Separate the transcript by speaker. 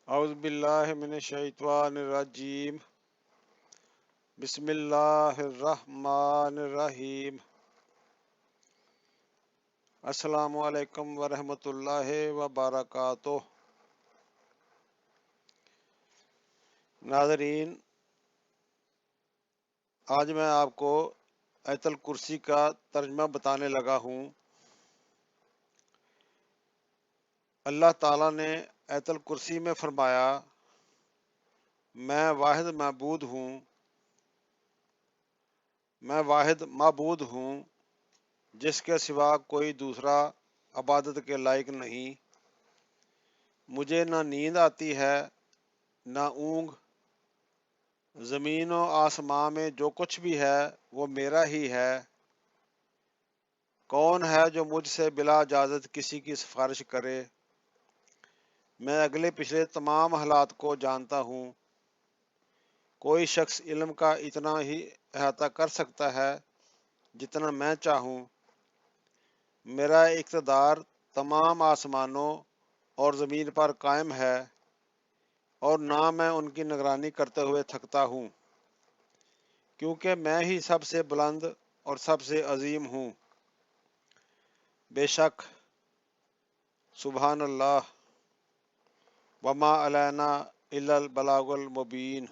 Speaker 1: اعوذ باللہ من الشیطان الرجیم بسم اللہ الرحمن الرحیم السلام علیکم ورحمۃ اللہ وبرکاتہ۔ ناظرین، آج میں آپ کو آیت الکرسی کا ترجمہ بتانے لگا ہوں۔ اللہ تعالیٰ نے آیت الکرسی میں فرمایا، میں واحد معبود ہوں جس کے سوا کوئی دوسرا عبادت کے لائق نہیں۔ مجھے نہ نیند آتی ہے نہ اونگ۔ زمین و آسمان میں جو کچھ بھی ہے وہ میرا ہی ہے۔ کون ہے جو مجھ سے بلا اجازت کسی کی سفارش کرے؟ میں اگلے پچھلے تمام حالات کو جانتا ہوں۔ کوئی شخص علم کا اتنا ہی احاطہ کر سکتا ہے جتنا میں چاہوں۔ میرا اقتدار تمام آسمانوں اور زمین پر قائم ہے، اور نہ میں ان کی نگرانی کرتے ہوئے تھکتا ہوں، کیونکہ میں ہی سب سے بلند اور سب سے عظیم ہوں۔ بے شک سبحان اللہ، وما علینا الا البلاغ المبین۔